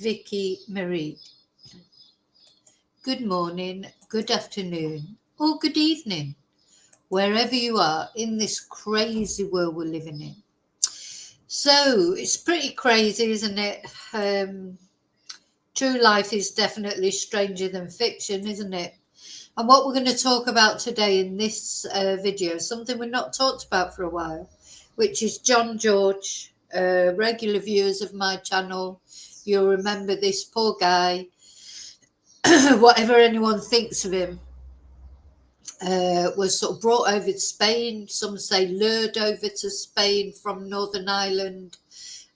Vicki Marie. Good morning, good afternoon, or good evening, wherever you are in this crazy world we're living in. So it's pretty crazy, isn't it? True life is definitely stranger than fiction, isn't it? And what we're going to talk about today in this video is something we've not talked about for a while, which is John George. Regular viewers of my channel, you'll remember this poor guy. Whatever anyone thinks of him, was sort of brought over to Spain. Some say lured over to Spain from Northern Ireland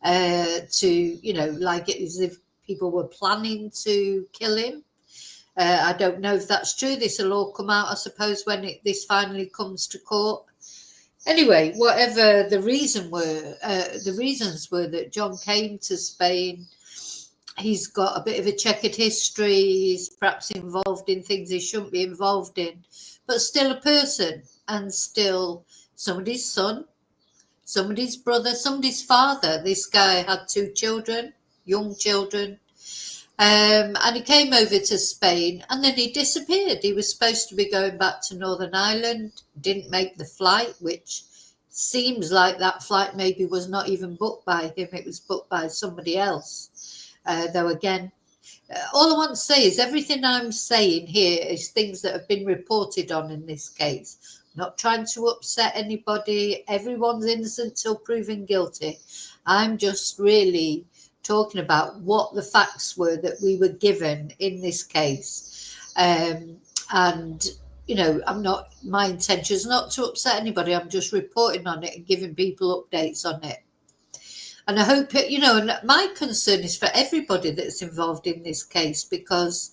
to, like it as if people were planning to kill him. I don't know if that's true. This will all come out, I suppose, when this finally comes to court. Anyway, whatever the reasons were that John came to Spain. He's got a bit of a checkered history. He's perhaps involved in things he shouldn't be involved in, but still a person and still somebody's son, somebody's brother, somebody's father. This guy had 2 children, young children. And he came over to Spain and then he disappeared. He was supposed to be going back to Northern Ireland, didn't make the flight, which seems like that flight maybe was not even booked by him. It was booked by somebody else. Though again, all I want to say is everything I'm saying here is things that have been reported on in this case. I'm not trying to upset anybody. Everyone's innocent till proven guilty. I'm just really talking about what the facts were that we were given in this case. And, my intention is not to upset anybody. I'm just reporting on it and giving people updates on it. And I hope, and my concern is for everybody that's involved in this case, because,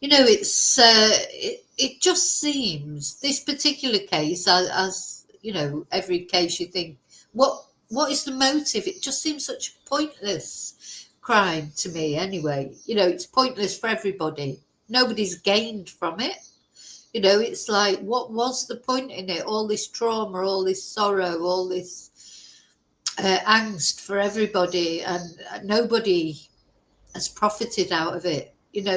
it just seems this particular case, as every case you think, what is the motive? It just seems such a pointless crime to me anyway. It's pointless for everybody. Nobody's gained from it. It's like, what was the point in it? All this trauma, all this sorrow, all this angst for everybody, and nobody has profited out of it.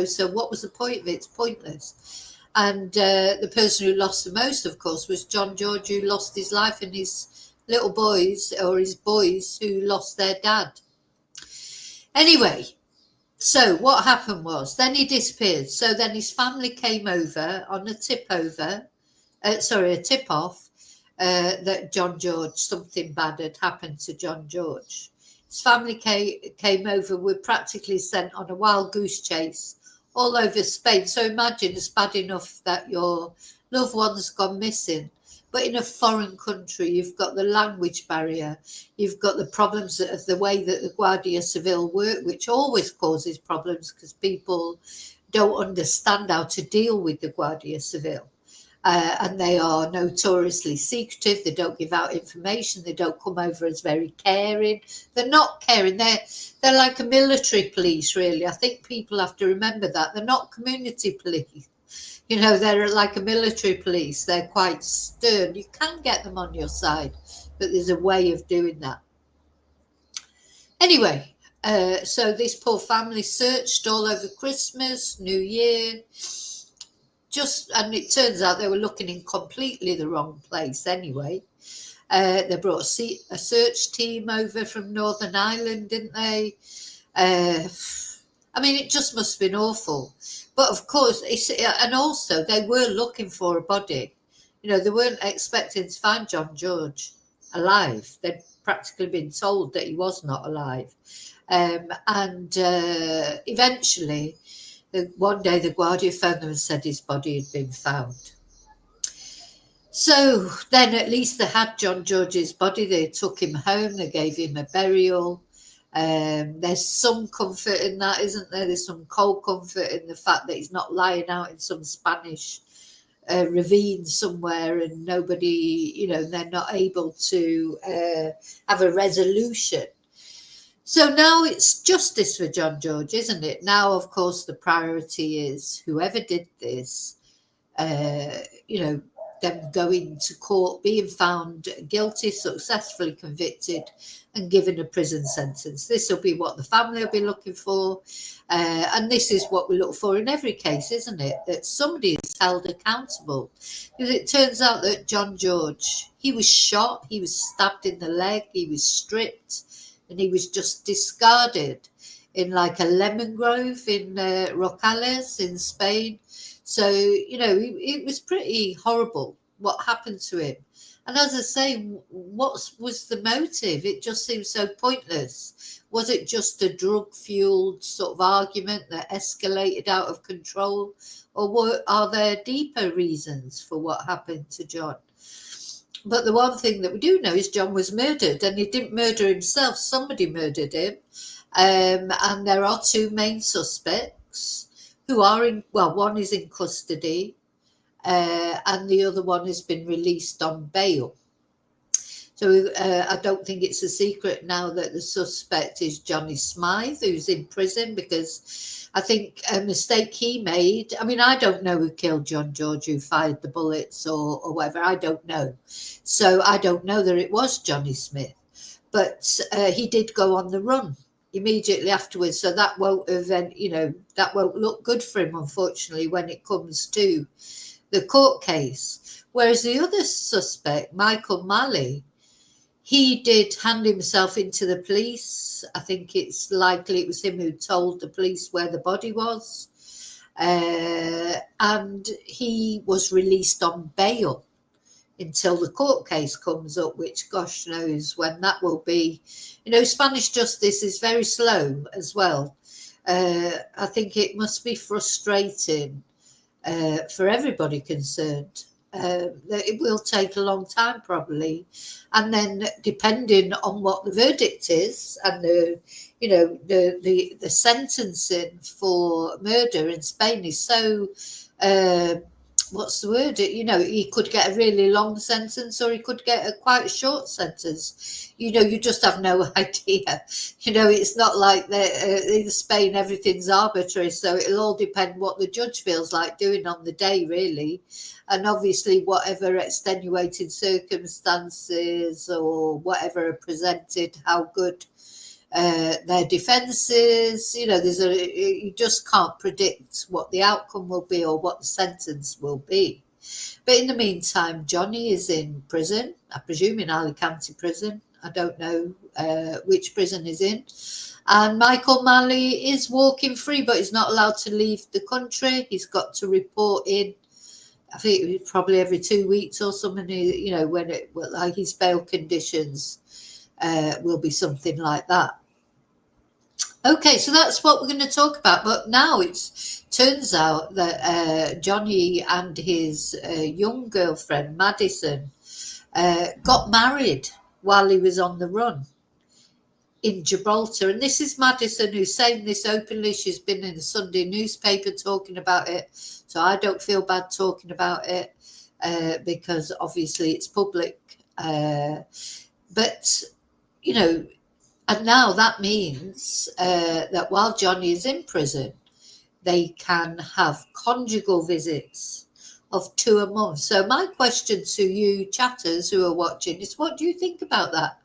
So what was the point of it? It's pointless. And the person who lost the most, of course, was John George, who lost his life, and his little boys, or his boys, who lost their dad. Anyway, so what happened was then he disappeared. So then his family came over on a tip-off that John George, something bad had happened to John George. His family came over, were practically sent on a wild goose chase all over Spain. So imagine it's bad enough that your loved one's gone missing, but in a foreign country, you've got the language barrier, you've got the problems of the way that the Guardia Civil work, which always causes problems because people don't understand how to deal with the Guardia Civil. And they are notoriously secretive. They don't give out information. They don't come over as very caring. They're not caring. They're like a military police, really. I think people have to remember that. They're not community police. They're like a military police. They're quite stern. You can get them on your side, but there's a way of doing that. Anyway, so this poor family searched all over Christmas, New Year, and it turns out they were looking in completely the wrong place anyway. They brought a search team over from Northern Ireland, didn't they? It just must have been awful. But of course, and also they were looking for a body. They weren't expecting to find John George alive. They'd practically been told that he was not alive. Eventually, one day the Guardia phoned them and said his body had been found. So then at least they had John George's body. They took him home. They gave him a burial. There's some comfort in that, isn't there? There's some cold comfort in the fact that he's not lying out in some Spanish ravine somewhere and nobody, they're not able to have a resolution. So now it's justice for John George, isn't it? Now, of course, the priority is whoever did this, them going to court, being found guilty, successfully convicted, and given a prison sentence. This will be what the family will be looking for. And this is what we look for in every case, isn't it? That somebody is held accountable. Because it turns out that John George, he was shot, he was stabbed in the leg, he was stripped, and he was just discarded in like a lemon grove in Rocales in Spain. So, it was pretty horrible what happened to him. And as I say, what was the motive? It just seems so pointless. Was it just a drug-fueled sort of argument that escalated out of control? Or are there deeper reasons for what happened to John? But the one thing that we do know is John was murdered, and he didn't murder himself. Somebody murdered him. And there are two main suspects who are one is in custody, and the other one has been released on bail. So I don't think it's a secret now that the suspect is Johnny Smythe, who's in prison, because I think a mistake he made. I mean, I don't know who killed John George, who fired the bullets or whatever. I don't know. So I don't know that it was Johnny Smith. But he did go on the run immediately afterwards. So that won't that won't look good for him, unfortunately, when it comes to the court case. Whereas the other suspect, Michael Malley, he did hand himself into the police. I think it's likely it was him who told the police where the body was. And he was released on bail until the court case comes up, which gosh knows when that will be. Spanish justice is very slow as well. I think it must be frustrating for everybody concerned. That it will take a long time probably, and then depending on what the verdict is and the sentencing for murder in Spain is so what's the word? He could get a really long sentence, or he could get a quite short sentence. You just have no idea. It's not like in Spain everything's arbitrary, so it'll all depend what the judge feels like doing on the day, really. And obviously, whatever extenuating circumstances or whatever are presented, how good their defence is, you just can't predict what the outcome will be or what the sentence will be. But in the meantime, Johnny is in prison, I presume in Alicante prison. I don't know which prison he's in. And Michael Malley is walking free, but he's not allowed to leave the country. He's got to report in, I think probably every 2 weeks or something, when like his bail conditions will be something like that. Okay, so that's what we're going to talk about. But now it turns out that Johnny and his young girlfriend, Madison, got married while he was on the run in Gibraltar. And this is Madison, who's saying this openly. She's been in the Sunday newspaper talking about it. So I don't feel bad talking about it because obviously it's public. But, and now that means that while Johnny is in prison, they can have conjugal visits of 2 a month. So my question to you chatters who are watching is, what do you think about that?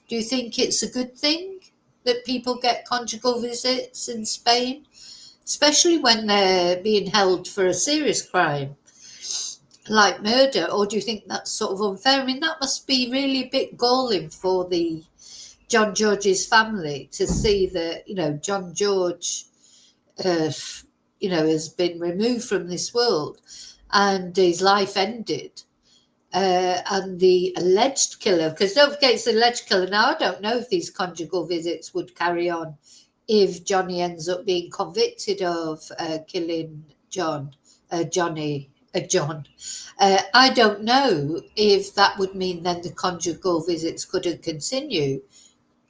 Do you think it's a good thing that people get conjugal visits in Spain, especially when they're being held for a serious crime like murder? Or do you think that's sort of unfair? I mean, that must be really a bit galling for the John George's family to see that, John George, has been removed from this world and his life ended. And the alleged killer, because don't forget it's the alleged killer. Now, I don't know if these conjugal visits would carry on if Johnny ends up being convicted of killing John. I don't know if that would mean then the conjugal visits couldn't continue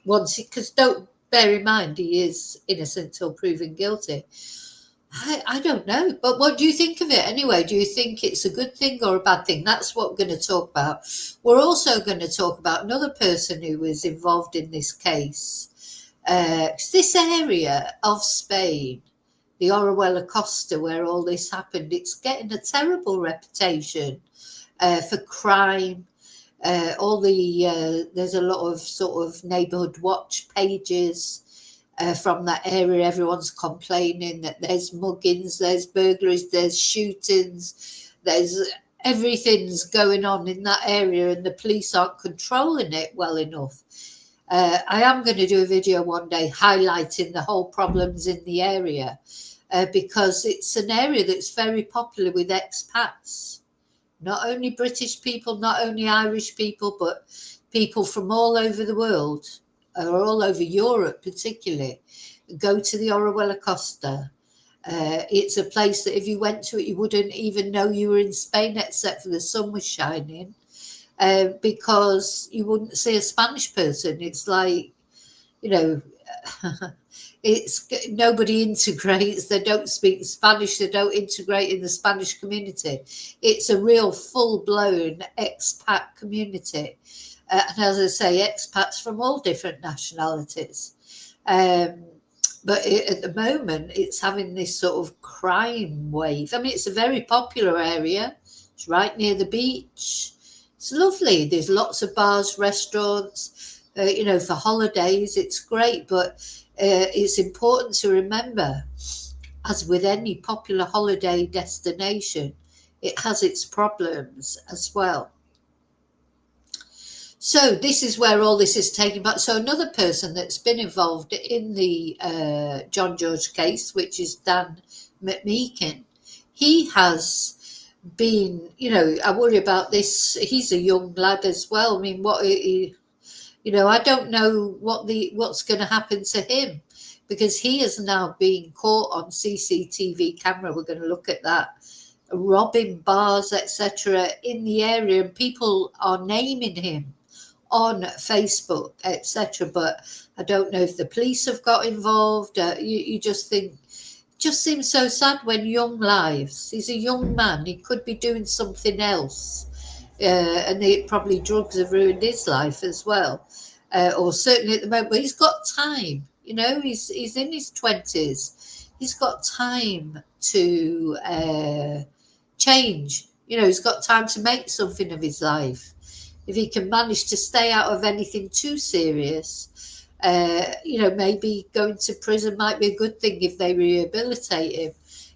because don't bear in mind he is innocent till proven guilty. I don't know, but what do you think of it anyway? Do you think it's a good thing or a bad thing? That's what we're going to talk about. We're also going to talk about another person who was involved in this case. This area of Spain the Orihuela Cosata, where all this happened, it's getting a terrible reputation for crime. There's a lot of sort of neighbourhood watch pages from that area. Everyone's complaining that there's muggings, there's burglaries, there's shootings, there's everything's going on in that area, and the police aren't controlling it well enough. I am going to do a video one day highlighting the whole problems in the area because it's an area that's very popular with expats. Not only British people, not only Irish people, but people from all over the world, or all over Europe particularly, go to the Orihuela Cosata. It's a place that if you went to it, you wouldn't even know you were in Spain, except for the sun was shining, because you wouldn't see a Spanish person. It's like, you know, it's nobody integrates. They don't speak Spanish. They don't integrate in the Spanish community. It's a real full-blown expat community, and as I say, expats from all different nationalities. But at the moment, it's having this sort of crime wave. I mean, it's a very popular area. It's right near the beach. It's lovely. There's lots of bars, restaurants. You know, for holidays, it's great. But it's important to remember, as with any popular holiday destination, it has its problems as well. So this is where all this is taking place. So another person that's been involved in the John George case, which is Dan McMeekin, he has been, you know, I worry about this. He's a young lad as well. I mean, you know, I don't know what's going to happen to him, because he is now being caught on CCTV camera. We're going to look at that, robbing bars, etc., in the area, and people are naming him on Facebook, etc. But I don't know if the police have got involved. You just think, it just seems so sad when young lives. He's a young man. He could be doing something else, and probably drugs have ruined his life as well, or certainly at the moment. But he's got time. You know, he's in his 20s. He's got time to change. You know, he's got time to make something of his life. If he can manage to stay out of anything too serious, you know, maybe going to prison might be a good thing if they rehabilitate him.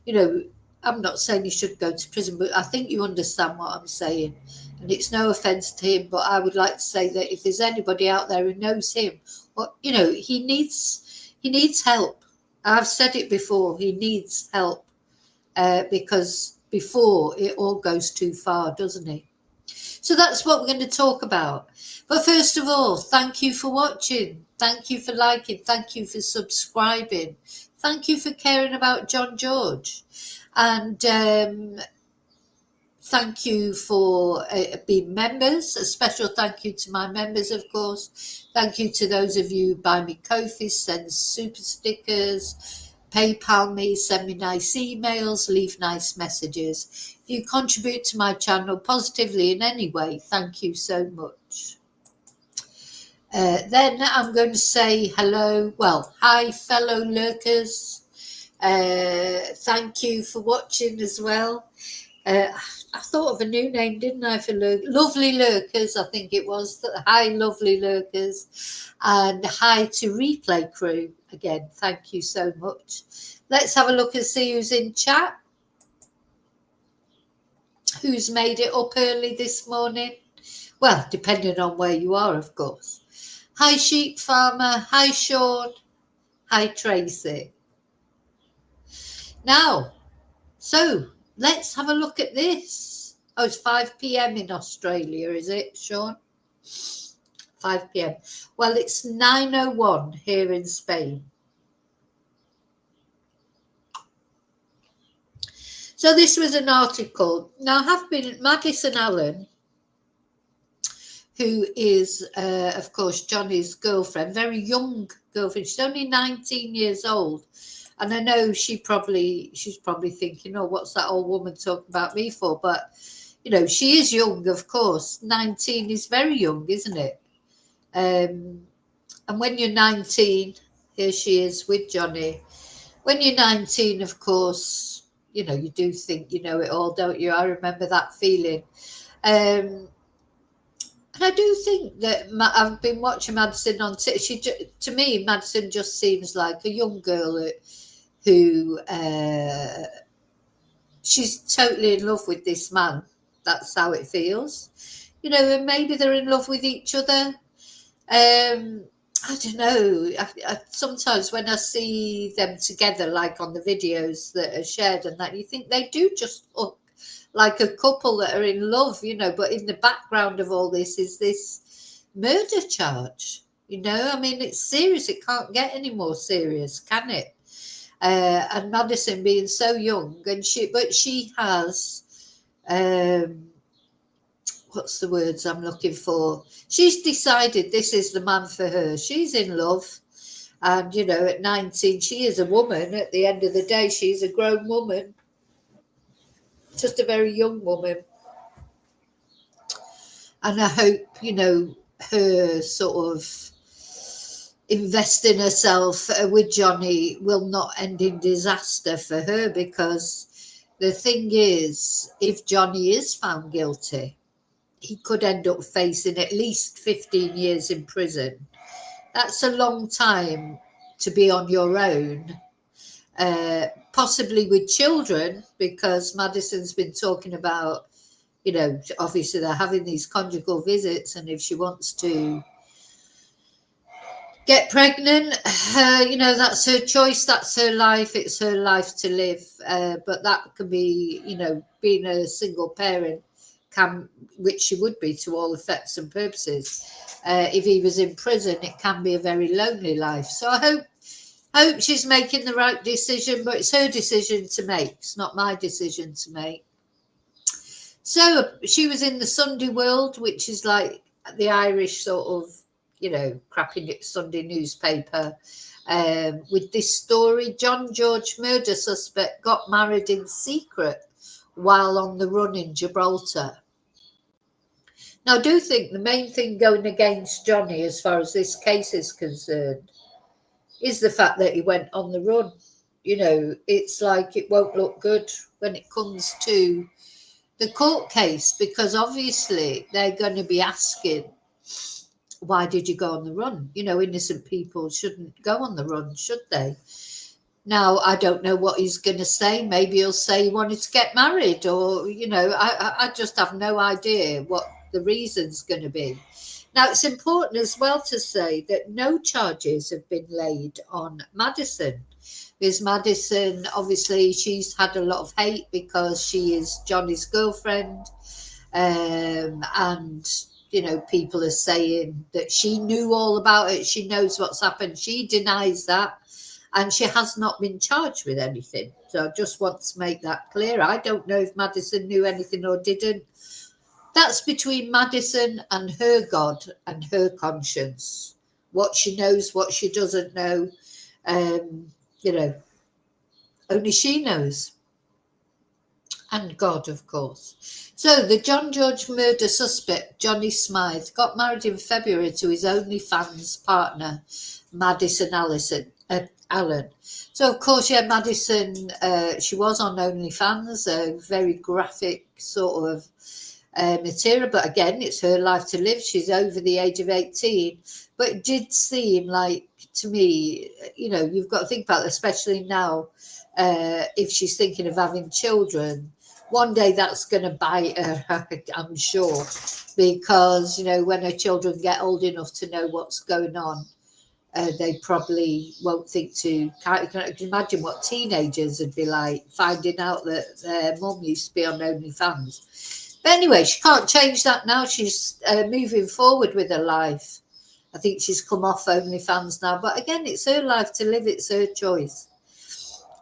You know, I'm not saying he should go to prison, but I think you understand what I'm saying. And it's no offence to him, but I would like to say that if there's anybody out there who knows him, well, you know, he needs help. I've said it before, he needs help, because before it all goes too far, doesn't it? So that's what we're going to talk about. But first of all, thank you for watching. Thank you for liking. Thank you for subscribing. Thank you for caring about John George. And thank you for being members. A special thank you to my members, of course. Thank you to those of you who buy me Ko-fi, send super stickers, PayPal me, send me nice emails, leave nice messages. If you contribute to my channel positively in any way, thank you so much. Then I'm going to say hello. Well, hi, fellow lurkers. Thank you for watching as well. I thought of a new name, didn't I, for lovely lurkers, I think it was. Hi, lovely lurkers. And hi to replay crew. Again, thank you so much. Let's have a look and see who's in chat. Who's made it up early this morning? Well, depending on where you are, of course. Hi, Sheep Farmer. Hi, Sean. Hi, Tracy. Now, so let's have a look at this. Oh, it's 5 p.m. in Australia, is it, Sean? 5 p.m. Well, it's 9:01 here in Spain. So this was an article. Now, have been Madison Allen, who is, of course, Johnny's girlfriend, very young girlfriend. She's only 19 years old. And I know she's probably thinking, oh, what's that old woman talking about me for? But, you know, she is young, of course. 19 is very young, isn't it? And when you're 19, here she is with Johnny. when you're 19, of course, you know, you do think you know it all, don't you? I remember that feeling. Um, and I do think that I've been watching Madison on to me, Madison just seems like a young girl who she's totally in love with this man. That's how it feels. You know, and maybe they're in love with each other. I don't know. Sometimes when I see them together, like on the videos that are shared and that, you think they do just look like a couple that are in love, you know, but in the background of all this is this murder charge. You know, I mean, it's serious. It can't get any more serious, can it? And Madison being so young, but she has, what's the words I'm looking for? She's decided this is the man for her. She's in love. And, you know, at 19, she is a woman. At the end of the day, she's a grown woman, just a very young woman. And I hope, you know, her sort of investing herself with Johnny will not end in disaster for her, because the thing is, if Johnny is found guilty, he could end up facing at least 15 years in prison. That's a long time to be on your own, possibly with children, because Madison's been talking about, you know, obviously they're having these conjugal visits, and if she wants to get pregnant, you know, that's her choice, that's her life, it's her life to live. But that can be, you know, being a single parent can, which she would be to all effects and purposes. If he was in prison, it can be a very lonely life. So I hope she's making the right decision, but it's her decision to make. It's not my decision to make. So she was in the Sunday World, which is like the Irish sort of, you know, crappy Sunday newspaper, with this story. John George murder suspect got married in secret while on the run in Gibraltar. Now, I do think the main thing going against Johnny, as far as this case is concerned, is the fact that he went on the run. You know, it's like it won't look good when it comes to the court case, because obviously they're going to be asking, why did you go on the run? You know, innocent people shouldn't go on the run, should they? Now, I don't know what he's going to say. Maybe he'll say he wanted to get married, or, you know, I just have no idea what the reason's going to be. Now, it's important as well to say that no charges have been laid on Madison. Because Madison, obviously, she's had a lot of hate because she is Johnny's girlfriend. And, you know, people are saying that she knew all about it. She knows what's happened. She denies that. And she has not been charged with anything. So I just want to make that clear. I don't know if Madison knew anything or didn't. That's between Madison and her God and her conscience. What she knows, what she doesn't know, you know, only she knows. And God, of course. So the John George murder suspect, Johnny Smythe, got married in February to his OnlyFans partner, Madison Allen. So, of course, yeah, Madison, she was on OnlyFans, a very graphic sort of material. But again, it's her life to live. She's over the age of 18. But it did seem like, to me, you know, you've got to think about it, especially now, if she's thinking of having children. One day that's going to bite her, I'm sure, because, you know, when her children get old enough to know what's going on, they probably won't think to. Can imagine what teenagers would be like finding out that their mum used to be on OnlyFans. But anyway, she can't change that now. She's moving forward with her life. I think she's come off OnlyFans now. But again, it's her life to live. It's her choice.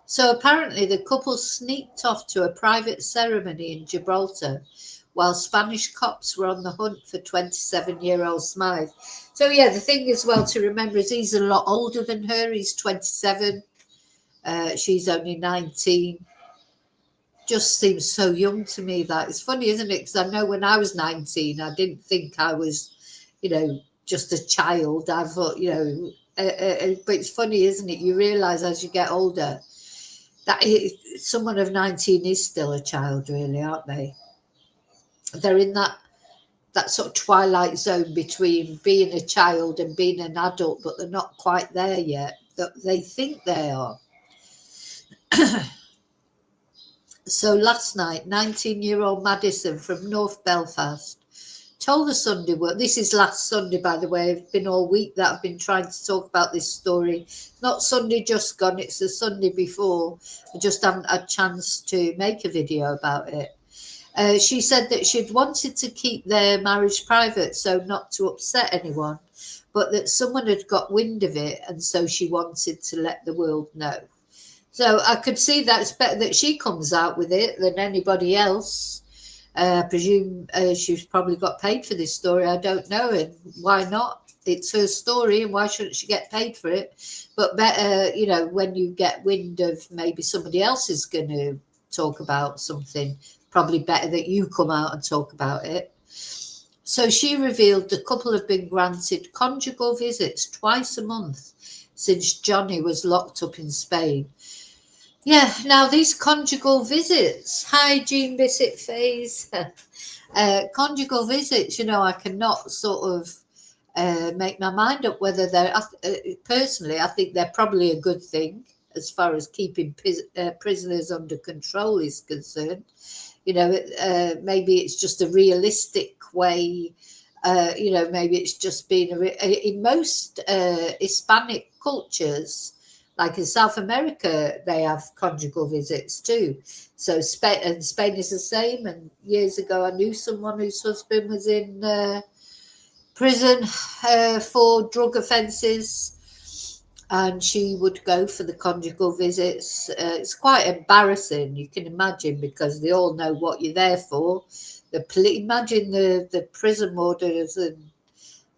So apparently the couple sneaked off to a private ceremony in Gibraltar while Spanish cops were on the hunt for 27-year-old Smythe. So, yeah, the thing as well to remember is he's a lot older than her. He's 27. She's only 19. Just seems so young to me. That it's funny, isn't it? Because I know when I was 19, I didn't think I was, you know, just a child. I thought, you know, but it's funny, isn't it? You realise as you get older that someone of 19 is still a child, really, aren't they? They're in that sort of twilight zone between being a child and being an adult, but they're not quite there yet. They think they are. So last night, 19-year-old Madison from North Belfast told the Sunday World, this is last Sunday, by the way, it's been all week that I've been trying to talk about this story. Not Sunday just gone, it's the Sunday before. I just haven't had a chance to make a video about it. She said that she'd wanted to keep their marriage private, so not to upset anyone, but that someone had got wind of it, and so she wanted to let the world know. So I could see that it's better that she comes out with it than anybody else. I presume she's probably got paid for this story. I don't know, and why not? It's her story, and why shouldn't she get paid for it? But better, you know, when you get wind of maybe somebody else is going to talk about something, probably better that you come out and talk about it. So she revealed the couple have been granted conjugal visits twice a month since Johnny was locked up in Spain. Yeah, now these conjugal visits, hi Jean Bissett phase, conjugal visits, you know, I cannot sort of make my mind up whether they're, personally, I think they're probably a good thing as far as keeping prisoners under control is concerned. You know, maybe it's just a realistic way, you know, maybe it's just been in most Hispanic cultures, like in South America, they have conjugal visits too. So Spain is the same. And years ago, I knew someone whose husband was in prison for drug offences, and she would go for the conjugal visits. It's quite embarrassing, you can imagine, because they all know what you're there for. Imagine the prison wardens, and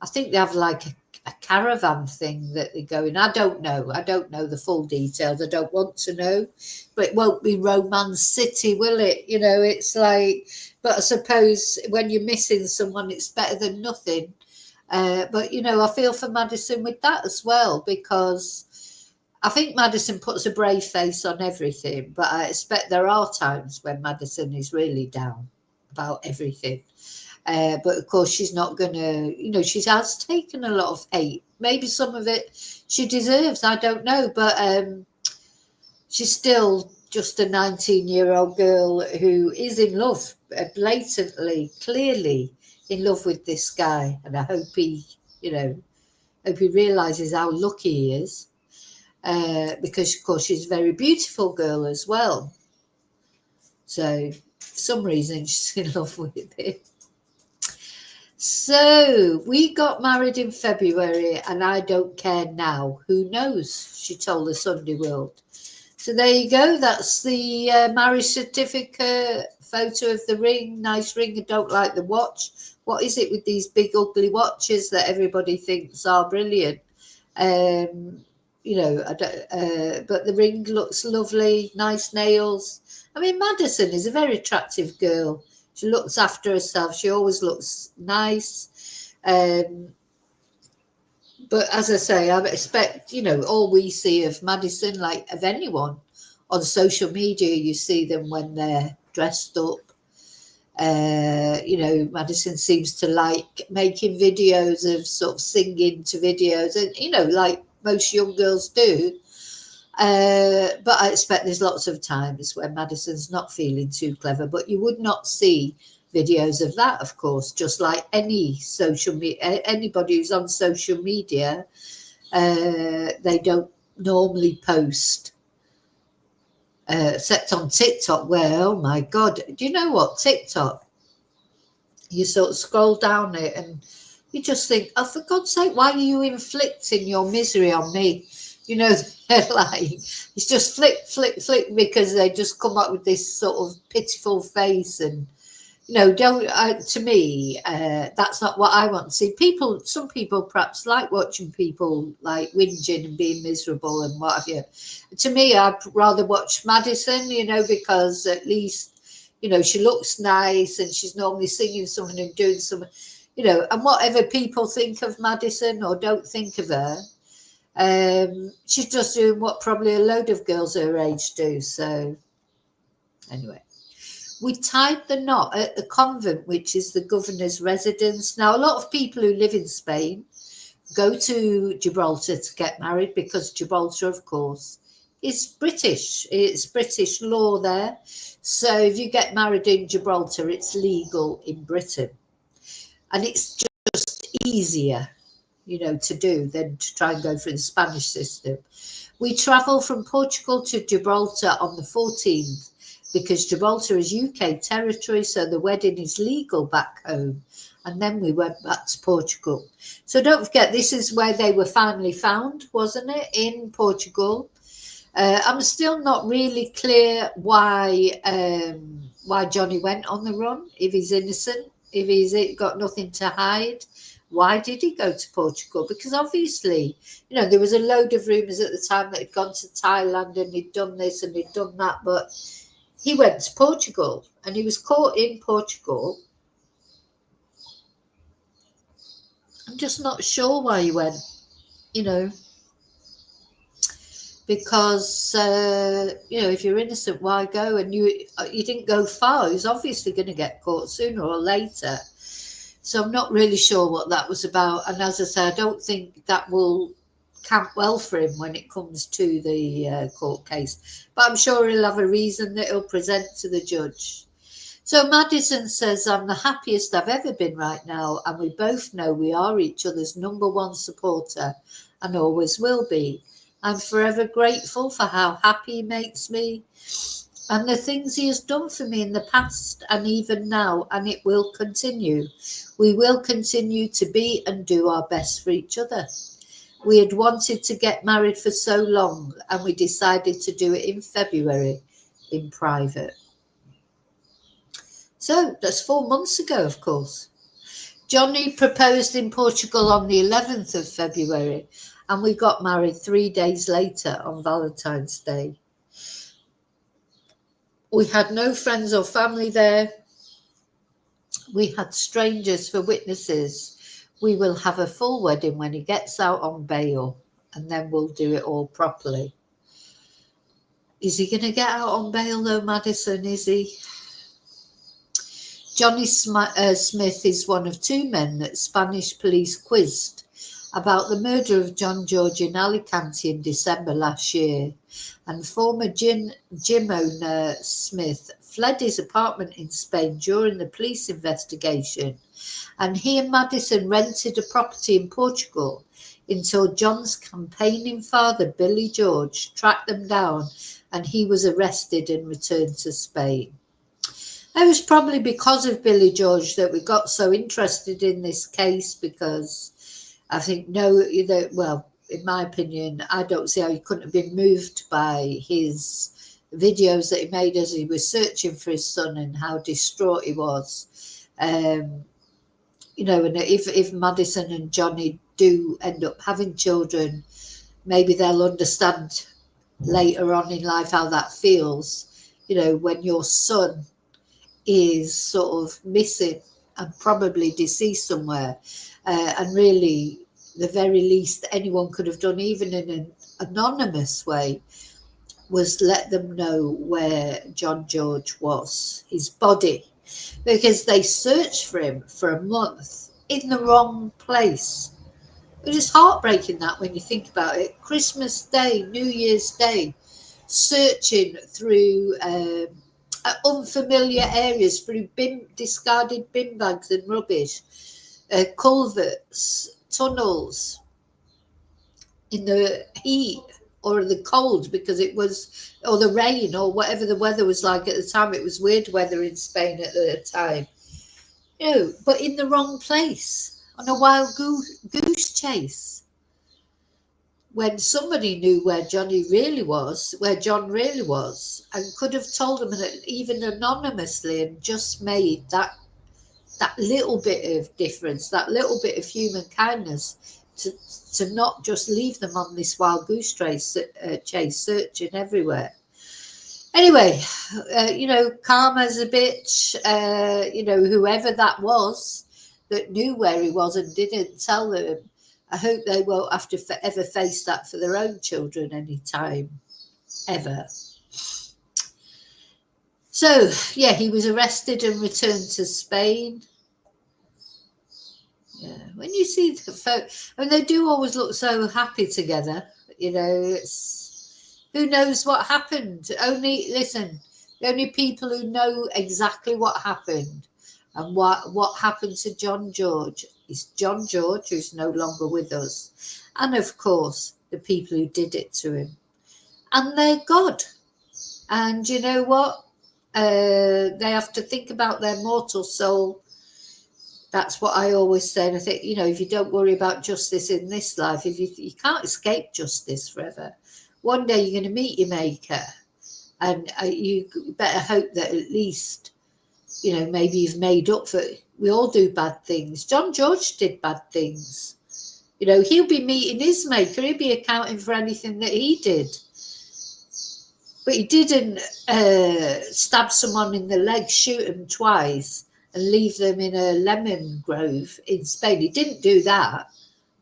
I think they have like a caravan thing that they go in. I don't know the full details. I don't want to know, but it won't be Romance City, will it? You know, it's like, but I suppose when you're missing someone, it's better than nothing. But, you know, I feel for Madison with that as well, because I think Madison puts a brave face on everything, but I expect there are times when Madison is really down about everything. But of course, she's not going to, you know, she has taken a lot of hate. Maybe some of it she deserves, I don't know. But she's still just a 19-year-old girl who is in love, blatantly, clearly in love with this guy. And I hope he, you know, hope he realises how lucky he is. Because, of course, she's a very beautiful girl as well. So, for some reason, she's in love with him. So we got married in February and I don't care now. Who knows? She told the Sunday World. So there you go. That's the marriage certificate, photo of the ring. Nice ring. I don't like the watch. What is it with these big ugly watches that everybody thinks are brilliant? You know, but the ring looks lovely. Nice nails. I mean, Madison is a very attractive girl. She looks after herself. She always looks nice. But as I say, I expect, you know, all we see of Madison, like of anyone on social media, you see them when they're dressed up. You know, Madison seems to like making videos of sort of singing to videos, and, you know, like most young girls do. But I expect there's lots of times when Madison's not feeling too clever, but you would not see videos of that, of course, just like any social media, anybody who's on social media, they don't normally post, except on TikTok, where, oh my God, do you know what? TikTok, you sort of scroll down it and you just think, oh, for God's sake, why are you inflicting your misery on me? You know, like, it's just flick, because they just come up with this sort of pitiful face. And, you know, to me, that's not what I want to see. Some people perhaps like watching people like whinging and being miserable and what have you. To me, I'd rather watch Madison, you know, because at least, you know, she looks nice and she's normally singing something and doing something, you know, and whatever people think of Madison or don't think of her, She's just doing what probably a load of girls her age do. So anyway, we tied the knot at the convent, which is the governor's residence. Now, a lot of people who live in Spain go to Gibraltar to get married because Gibraltar, of course, is British. It's British law there. So if you get married in Gibraltar, it's legal in Britain. And it's just easier, to do than to try and go through the Spanish system. We travel from Portugal to Gibraltar on the 14th because Gibraltar is UK territory, so the wedding is legal back home. And then we went back to Portugal. So don't forget, this is where they were finally found, wasn't it? In Portugal. I'm still not really clear why Johnny went on the run, if he's innocent, if he's got nothing to hide. Why did he go to Portugal? Because obviously, there was a load of rumours at the time that he'd gone to Thailand and he'd done this and he'd done that, but he went to Portugal and he was caught in Portugal. I'm just not sure why he went, because, if you're innocent, why go? And you didn't go far. He was obviously going to get caught sooner or later. So I'm not really sure what that was about. And as I say, I don't think that will count well for him when it comes to the court case. But I'm sure he'll have a reason that he'll present to the judge. So Madison says, I'm the happiest I've ever been right now, and we both know we are each other's number one supporter and always will be. I'm forever grateful for how happy he makes me and the things he has done for me in the past and even now, and it will continue. We will continue to be and do our best for each other. We had wanted to get married for so long, and we decided to do it in February in private. So that's 4 months ago, of course. Johnny proposed in Portugal on the 11th of February, and we got married 3 days later on Valentine's Day. We had no friends or family there. We had strangers for witnesses. We will have a full wedding when he gets out on bail, and then we'll do it all properly. Is he going to get out on bail though, Madison? Is he? Johnny Smith is one of two men that Spanish police quizzed about the murder of John George in Alicante in December last year. And former gym owner Smith fled his apartment in Spain during the police investigation. And he and Madison rented a property in Portugal until John's campaigning father, Billy George, tracked them down and he was arrested and returned to Spain. It was probably because of Billy George that we got so interested in this case, because I think, in my opinion, I don't see how he couldn't have been moved by his videos that he made as he was searching for his son and how distraught he was. And if Madison and Johnny do end up having children, maybe they'll understand later on in life how that feels, when your son is sort of missing and probably deceased somewhere. And really, the very least anyone could have done, even in an anonymous way, was let them know where John George was, his body, because they searched for him for a month in the wrong place. It is heartbreaking that when you think about it. Christmas Day, New Year's Day, searching through unfamiliar areas, through discarded bin bags and rubbish, culverts, tunnels, in the heat or the cold, because it was, or the rain or whatever the weather was like at the time. It was weird weather in Spain at the time, but in the wrong place on a wild goose chase. When somebody knew where John really was, and could have told them, even anonymously, and just made that little bit of difference, that little bit of human kindness, to not just leave them on this wild goose chase, searching everywhere. Anyway, karma's a bitch. Whoever that was that knew where he was and didn't tell them, I hope they won't have to ever face that for their own children anytime, ever. So, yeah, he was arrested and returned to Spain. Yeah, when you see the photo, I mean, they do always look so happy together. It's who knows what happened. Listen, the only people who know exactly what happened and what happened to John George is John George, who's no longer with us, and of course the people who did it to him, and their God. And you know what? They have to think about their mortal soul. That's what I always say. And I think, if you don't worry about justice in this life, if you can't escape justice forever, one day you're going to meet your maker, and you better hope that at least, maybe you've made up for it. We all do bad things. John George did bad things. He'll be meeting his maker. He'll be accounting for anything that he did. But he didn't stab someone in the leg, shoot him twice, and leave them in a lemon grove in Spain. He didn't do that.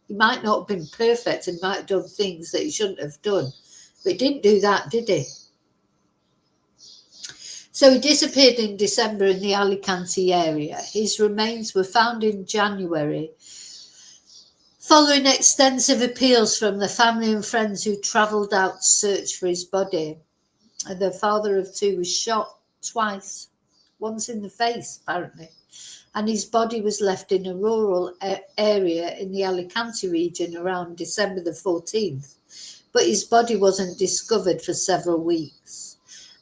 He might not have been perfect and might have done things that he shouldn't have done. But he didn't do that, did he? So he disappeared in December in the Alicante area. His remains were found in January, following extensive appeals from the family and friends who travelled out to search for his body. And the father of two was shot twice, once in the face, apparently. And his body was left in a rural area in the Alicante region around December the 14th. But his body wasn't discovered for several weeks.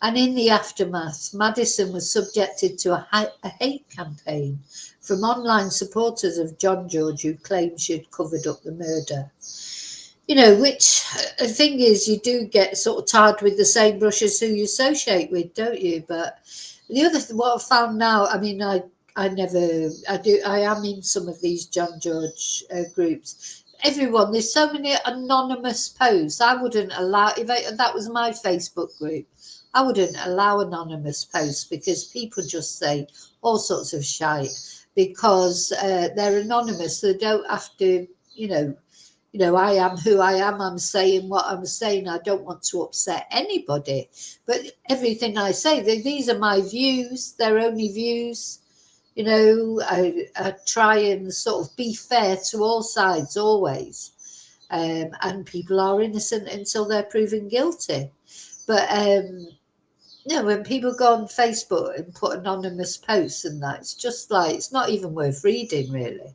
And in the aftermath, Madison was subjected to a hate campaign from online supporters of John George who claimed she had covered up the murder. Which the thing is, you do get sort of tarred with the same brush as who you associate with, don't you? But the other thing, what I found now, I mean, I am in some of these John George groups. There's so many anonymous posts. I wouldn't allow, if that was my Facebook group, I wouldn't allow anonymous posts because people just say all sorts of shite because they're anonymous. They don't have to, I am who I am. I'm saying what I'm saying. I don't want to upset anybody. But everything I say, these are my views. They're only views. I try and sort of be fair to all sides always. And people are innocent until they're proven guilty. But, when people go on Facebook and put anonymous posts and that, it's just like, it's not even worth reading, really.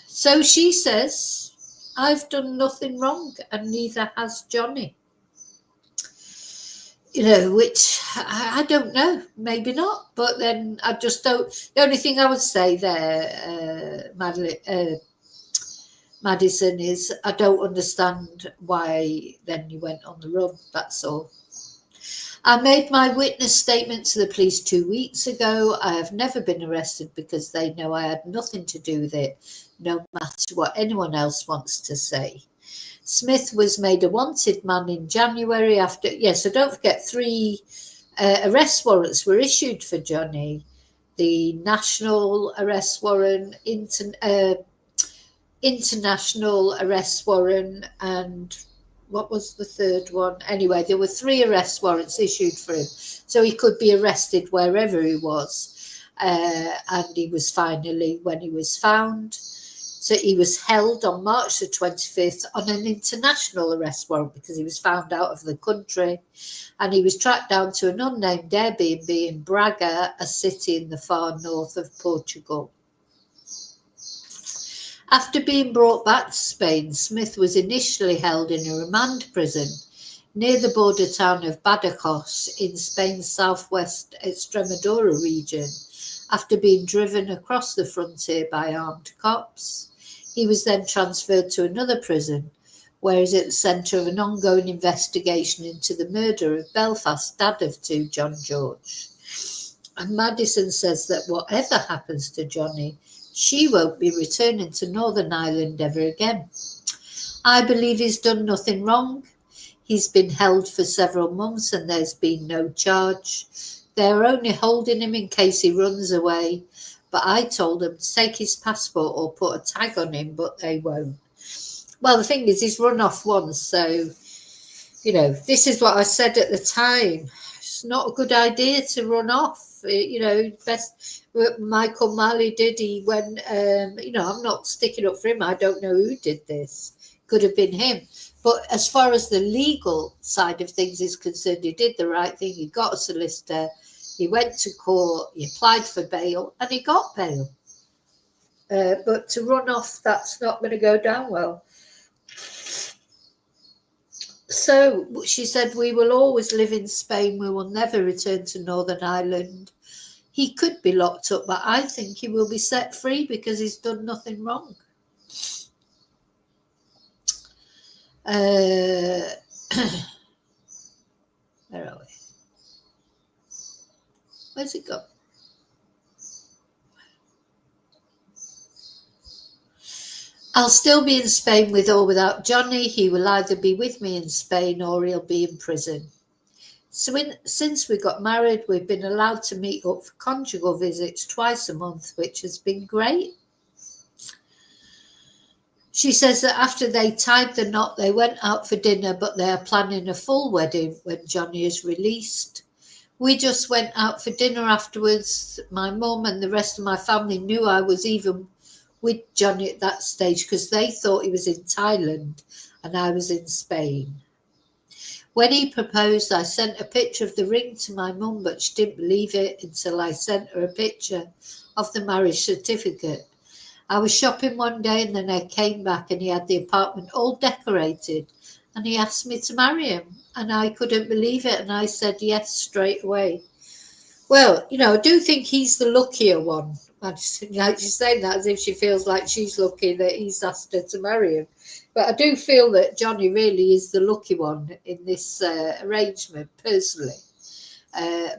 So she says, I've done nothing wrong and neither has Johnny. Which I don't know, maybe not. But then I just don't. The only thing I would say there, Madison, is I don't understand why then you went on the run. That's all. I made my witness statement to the police 2 weeks ago. I have never been arrested because they know I had nothing to do with it, no matter what anyone else wants to say. Smith was made a wanted man in January after, so don't forget 3 arrest warrants were issued for Johnny. The national arrest warrant, international arrest warrant, and what was the third one? Anyway, there were 3 arrest warrants issued for him. So he could be arrested wherever he was. And he was finally, when he was found, so he was held on March the 25th on an international arrest warrant because he was found out of the country. And he was tracked down to an unnamed Airbnb in Braga, a city in the far north of Portugal. After being brought back to Spain, Smith was initially held in a remand prison near the border town of Badajoz in Spain's southwest Extremadura region after being driven across the frontier by armed cops. He was then transferred to another prison, where he's at the centre of an ongoing investigation into the murder of Belfast's dad of 2, John George. And Madison says that whatever happens to Johnny, she won't be returning to Northern Ireland ever again. I believe he's done nothing wrong. He's been held for several months and there's been no charge. They're only holding him in case he runs away. But I told them to take his passport or put a tag on him, but they won't. Well, the thing is, he's run off once, so, you know, this is what I said at the time. It's not a good idea to run off. You know, best what Michael Malley did. He went, you know, I'm not sticking up for him. I don't know who did this. Could have been him. But as far as the legal side of things is concerned, he did the right thing. He got a solicitor. He went to court. He applied for bail, and he got bail. But to run off, that's not going to go down well. So she said, we will always live in Spain. We will never return to Northern Ireland. He could be locked up, but I think he will be set free because he's done nothing wrong. Where are we? Where's it gone? I'll still be in Spain with or without Johnny. He will either be with me in Spain or he'll be in prison. So since we got married, we've been allowed to meet up for conjugal visits twice a month, which has been great. She says that after they tied the knot, they went out for dinner, but they are planning a full wedding when Johnny is released. We just went out for dinner afterwards. My mum and the rest of my family knew I was even with Johnny at that stage because they thought he was in Thailand and I was in Spain. When he proposed, I sent a picture of the ring to my mum, but she didn't believe it until I sent her a picture of the marriage certificate. I was shopping one day and then I came back and he had the apartment all decorated and he asked me to marry him and I couldn't believe it and I said yes straight away. Well, you know, I do think he's the luckier one. Like she's saying that as if she feels like she's lucky that he's asked her to marry him. But I do feel that Johnny really is the lucky one in this arrangement, personally.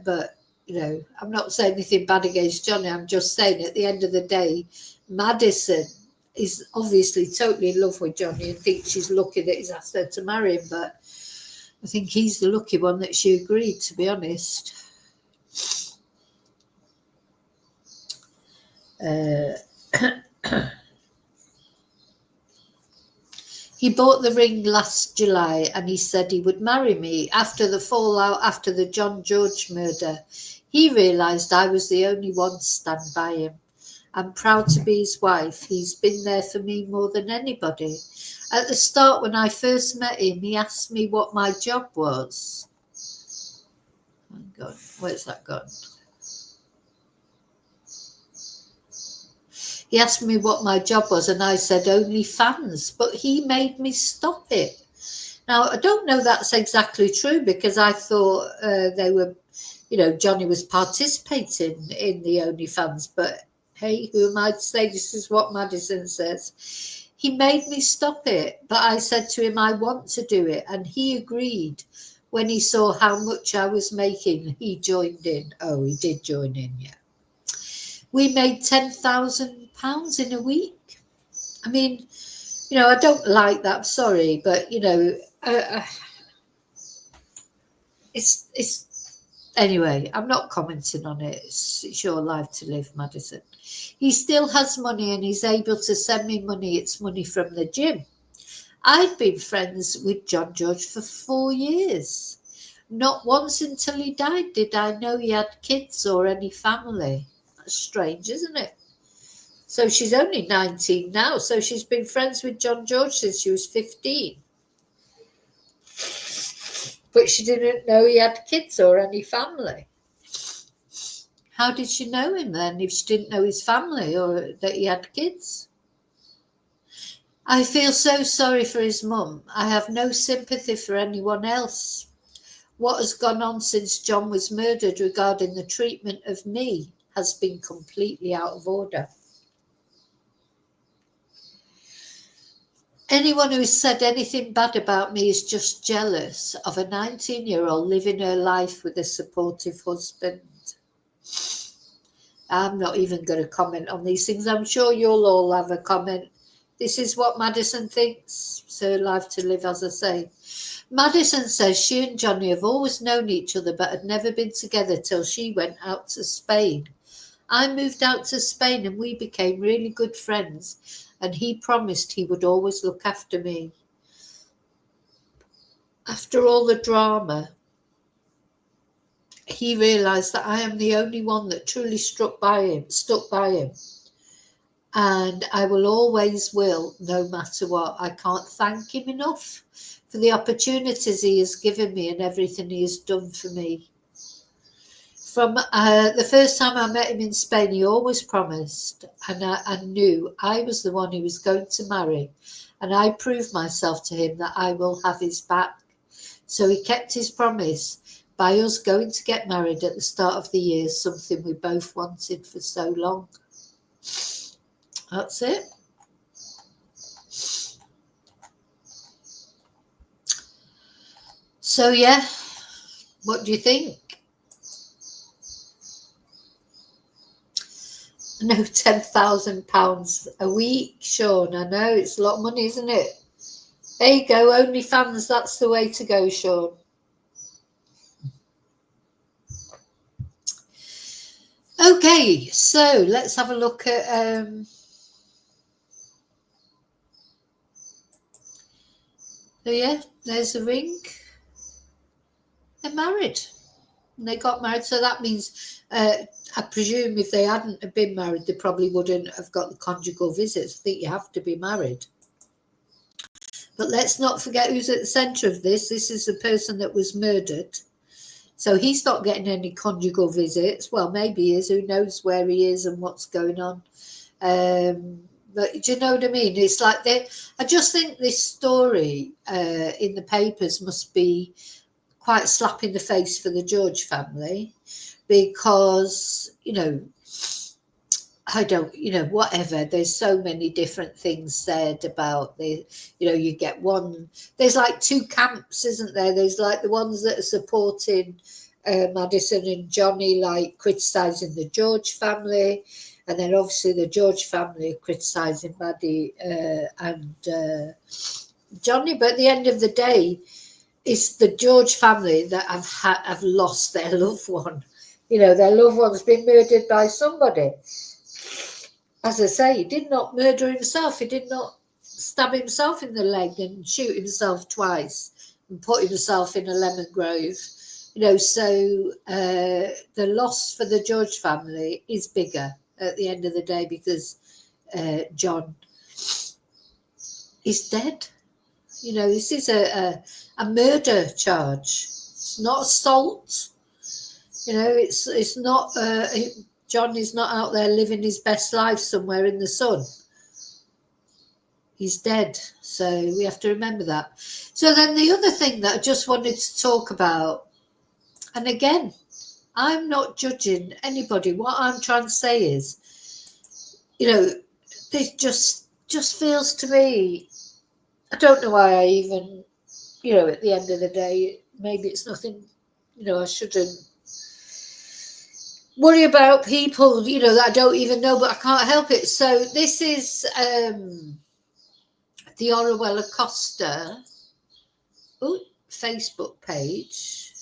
But, you know, I'm not saying anything bad against Johnny. I'm just saying at the end of the day, Madison is obviously totally in love with Johnny and thinks she's lucky that he's asked her to marry him. But I think he's the lucky one that she agreed, to be honest. He bought the ring last July and he said he would marry me after the fallout after the John George murder. He realised I was the only one to stand by him. I'm proud to be his wife. He's been there for me more than anybody. At the start, when I first met him, he asked me what my job was. Oh God, where's that gone? He asked me what my job was and I said only fans, but he made me stop it. Now, I don't know that's exactly true because I thought they were, you know, Johnny was participating in the OnlyFans, but hey, who am I to say? This is what Madison says. He made me stop it, but I said to him, I want to do it. And he agreed. When he saw how much I was making, he joined in. Oh, he did join in, yeah. We made £10,000 in a week. I mean, you know, I don't like that, sorry, but, you know, it's anyway, I'm not commenting on it. It's your life to live, Madison. He still has money and he's able to send me money. It's money from the gym. I'd been friends with John George for 4 years. Not once until he died did I know he had kids or any family. That's strange, isn't it? So she's only 19 now. So she's been friends with John George since she was 15. But she didn't know he had kids or any family. How did she know him then if she didn't know his family or that he had kids? I feel so sorry for his mum. I have no sympathy for anyone else. What has gone on since John was murdered regarding the treatment of me has been completely out of order. Anyone who has said anything bad about me is just jealous of a 19-year-old living her life with a supportive husband. I'm not even going to comment on these things. I'm sure you'll all have a comment. This is what Madison thinks. It's her life to live, as I say. Madison says she and Johnny have always known each other but had never been together till she went out to Spain. I moved out to Spain and we became really good friends, and he promised he would always look after me. After all the drama, he realised that I am the only one that truly stuck by him. And I will always will, no matter what. I can't thank him enough for the opportunities he has given me and everything he has done for me. From the first time I met him in Spain, he always promised, and I knew I was the one he was going to marry. And I proved myself to him that I will have his back. So he kept his promise by us going to get married at the start of the year, something we both wanted for so long. That's it. So yeah, what do you think? No, £10,000 a week, Sean. I know, it's a lot of money, isn't it? There you go, OnlyFans, that's the way to go, Sean. Okay, so let's have a look at oh yeah, there's a ring. They're married. And they got married, so that means I presume if they hadn't have been married, they probably wouldn't have got the conjugal visits. I think you have to be married. But let's not forget who's at the centre of this. This is the person that was murdered. So he's not getting any conjugal visits. Well, maybe he is. Who knows where he is and what's going on. But do you know what I mean? It's like I just think this story in the papers must be quite a slap in the face for the George family, because, you know, I don't, you know, whatever. There's so many different things said about the, you know, you get one, there's like two camps, isn't there? There's like the ones that are supporting Madison and Johnny, like criticising the George family. And then obviously the George family are criticising Maddie and Johnny. But at the end of the day, it's the George family that have lost their loved one. You know, their loved one's been murdered by somebody. As I say, he did not murder himself. He did not stab himself in the leg and shoot himself twice and put himself in a lemon grove. You know, so the loss for the George family is bigger at the end of the day, because John is dead. You know, this is a murder charge. It's not assault. You know, it's not. John is not out there living his best life somewhere in the sun. He's dead. So we have to remember that. So then the other thing that I just wanted to talk about, and again, I'm not judging anybody. What I'm trying to say is, you know, this just feels to me, I don't know why I even, you know, at the end of the day, maybe it's nothing, you know, I shouldn't worry about people, you know, that I don't even know, but I can't help it. So this is the Orihuela Cosata Facebook page.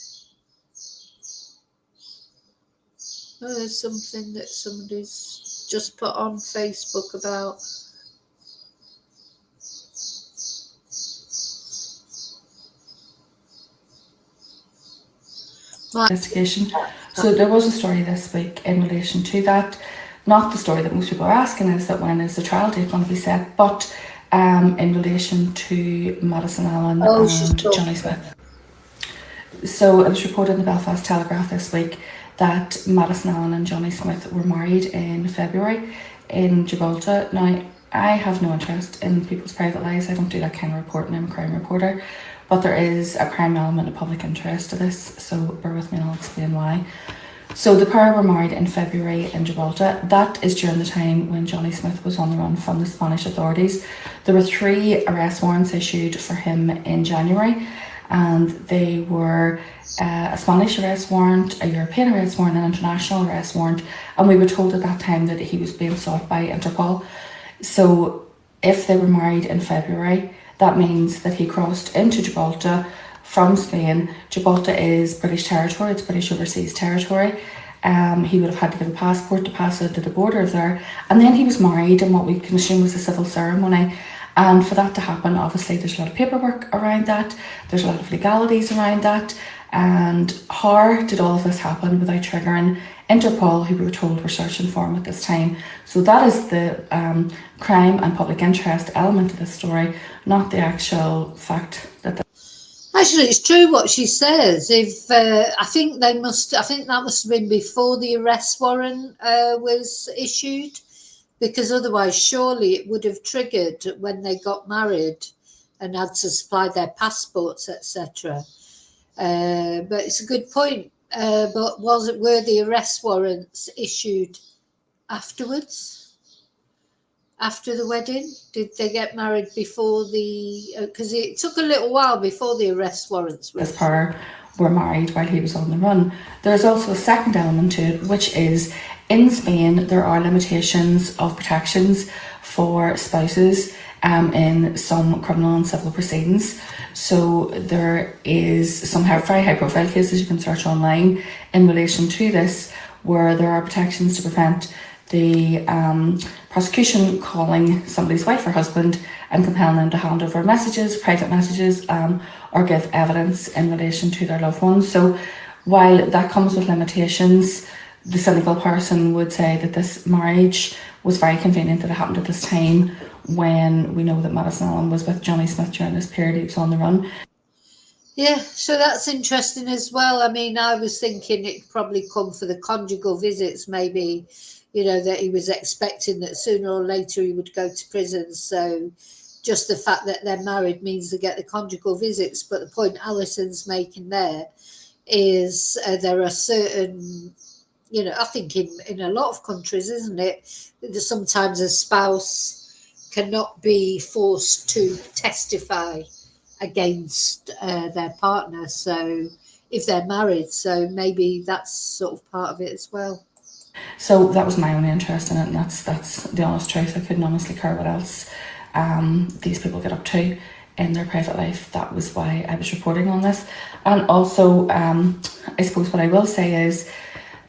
Oh, there's something that somebody's just put on Facebook about. Investigation. So there was a story this week in relation to that. Not the story that most people are asking is that when is the trial date going to be set, but in relation to Madison Allen and Johnny Smith. So it was reported in the Belfast Telegraph this week that Madison Allen and Johnny Smith were married in February in Gibraltar. Now, I have no interest in people's private lives. I don't do that kind of reporting. I'm a crime reporter. But there is a crime element of public interest to this, so bear with me and I'll explain why. So the pair were married in February in Gibraltar. That is during the time when Johnny Smith was on the run from the Spanish authorities. There were 3 arrest warrants issued for him in January, and they were a Spanish arrest warrant, a European arrest warrant, and an international arrest warrant. And we were told at that time that he was being sought by Interpol. So if they were married in February, that means that he crossed into Gibraltar from Spain. Gibraltar is British territory, it's British overseas territory. He would have had to give a passport to pass out to the border of there. And then he was married in what we can assume was a civil ceremony. And for that to happen, obviously, there's a lot of paperwork around that. There's a lot of legalities around that. And how did all of this happen without triggering Interpol, who we were told were searching for him at this time? So that is the crime and public interest element of this story, not the actual fact that. Actually, it's true what she says. If I think that must have been before the arrest warrant was issued, because otherwise, surely it would have triggered when they got married and had to supply their passports, etc. But it's a good point. But were the arrest warrants issued afterwards? After the wedding? Did they get married before because it took a little while before the arrest warrants were This pair were married while he was on the run. There's also a second element to it, which is in Spain there are limitations of protections for spouses in some criminal and civil proceedings. So there is some very high profile cases you can search online in relation to this, where there are protections to prevent the prosecution calling somebody's wife or husband and compelling them to hand over messages, private messages, or give evidence in relation to their loved ones. So while that comes with limitations, the cynical person would say that this marriage was very convenient that it happened at this time, when we know that Madison Allen was with Johnny Smith during this period he was on the run. Yeah, so that's interesting as well. I mean, I was thinking it'd probably come for the conjugal visits, maybe, that he was expecting that sooner or later he would go to prison. So just the fact that they're married means they get the conjugal visits. But the point Alison's making there is there are certain, I think in a lot of countries, isn't it, that sometimes a spouse cannot be forced to testify against their partner, so if they're married, so maybe that's sort of part of it as well. So that was my only interest in it, and that's the honest truth. I couldn't honestly care what else these people get up to in their private life. That was why I was reporting on this. And also, I suppose what I will say is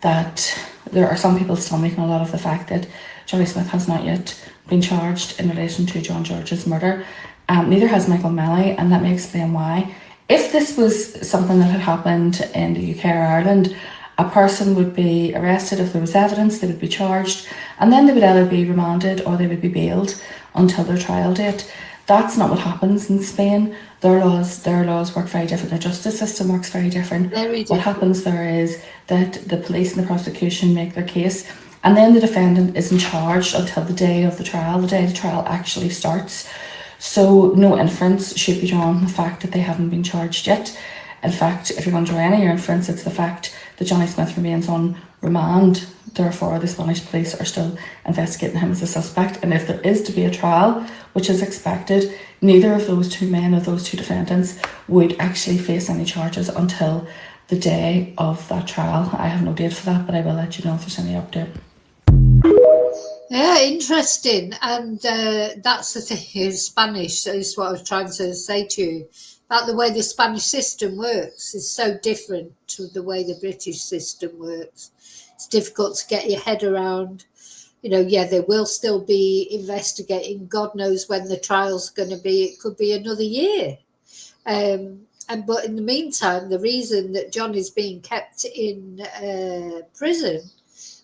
that there are some people still making a lot of the fact that Johnny Smith has not yet been charged in relation to John George's murder. Neither has Michael Melly, and let me explain why. If this was something that had happened in the UK or Ireland, a person would be arrested if there was evidence, they would be charged, and then they would either be remanded or they would be bailed until their trial date. That's not what happens in Spain. Their laws work very different. Their justice system works very different. What happens there is that the police and the prosecution make their case, and then the defendant isn't charged until the day of the trial, the day the trial actually starts. So no inference should be drawn from the fact that they haven't been charged yet. In fact, if you're going to draw any inference, it's the fact that Johnny Smith remains on remand. Therefore, the Spanish police are still investigating him as a suspect. And if there is to be a trial, which is expected, neither of those two men or those two defendants would actually face any charges until the day of that trial. I have no date for that, but I will let you know if there's any update. Yeah, interesting. And that's the thing is Spanish, is what I was trying to say to you. About the way the Spanish system works is so different to the way the British system works. It's difficult to get your head around. They will still be investigating. God knows when the trial's going to be. It could be another year. But in the meantime, the reason that John is being kept in prison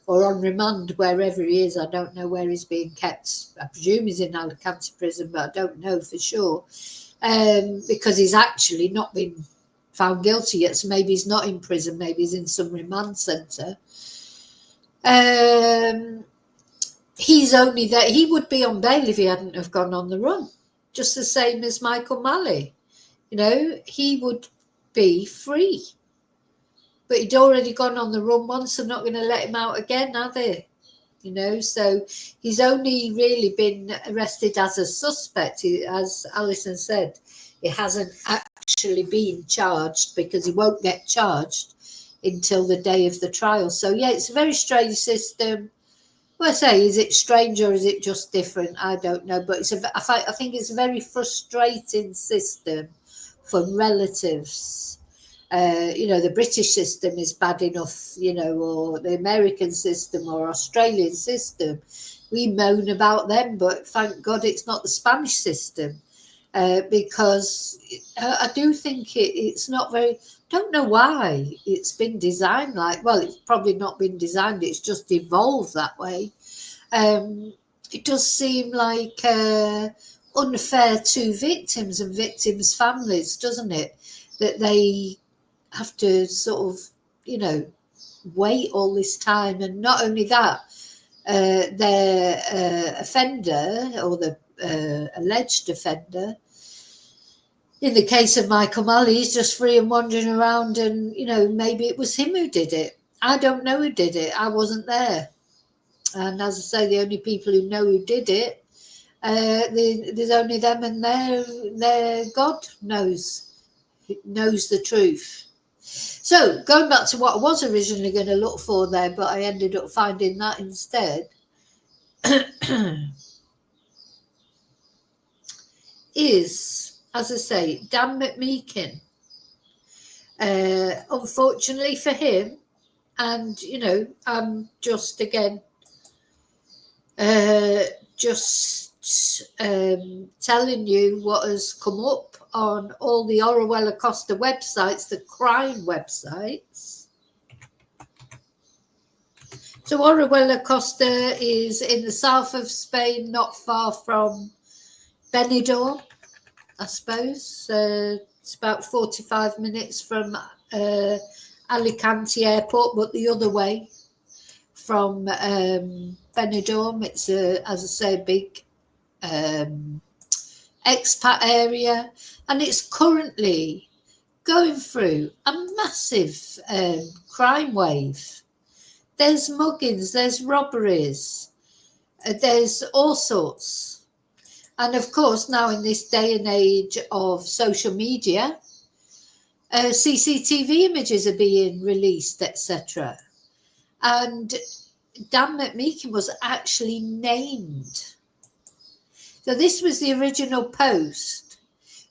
or on remand, wherever he is, I don't know where he's being kept. I presume he's in Alicante prison, but I don't know for sure. Because he's actually not been found guilty yet, so maybe he's not in prison, maybe he's in some remand centre. He's only there. He would be on bail if he hadn't have gone on the run, just the same as Michael Malley. He would be free, but he'd already gone on the run once. They're not going to let him out again, are they? So he's only really been arrested as a suspect. As Alison said, he hasn't actually been charged because he won't get charged until the day of the trial. So yeah, it's a very strange system. Well, I say, is it strange or is it just different? I don't know, but I think it's a very frustrating system for relatives the British system is bad enough, or the American system or Australian system. We moan about them, but thank God it's not the Spanish system, because I do think it's not very, don't know why it's been designed it's probably not been designed, it's just evolved that way. It does seem like unfair to victims and victims' families, doesn't it? That they have to sort of, wait all this time. And not only that, their offender, or the alleged offender, in the case of Michael Malley, he's just free and wandering around, and maybe it was him who did it. I don't know who did it. I wasn't there. And as I say, the only people who know who did it, there's only them, and their God knows the truth. So going back to what I was originally going to look for there, but I ended up finding that instead, is, as I say, Dan McMeekin. Unfortunately for him, and I'm just again telling you what has come up on all the Orihuela Cosata websites, the crime websites. So Orihuela Cosata is in the south of Spain, not far from Benidorm, I suppose. It's about 45 minutes from Alicante airport, but the other way from Benidorm. It's as I say, a big expat area, and it's currently going through a massive crime wave. There's muggings, there's robberies, there's all sorts. And of course, now in this day and age of social media, CCTV images are being released, etc. And Dan McMeekin was actually named. So this was the original post.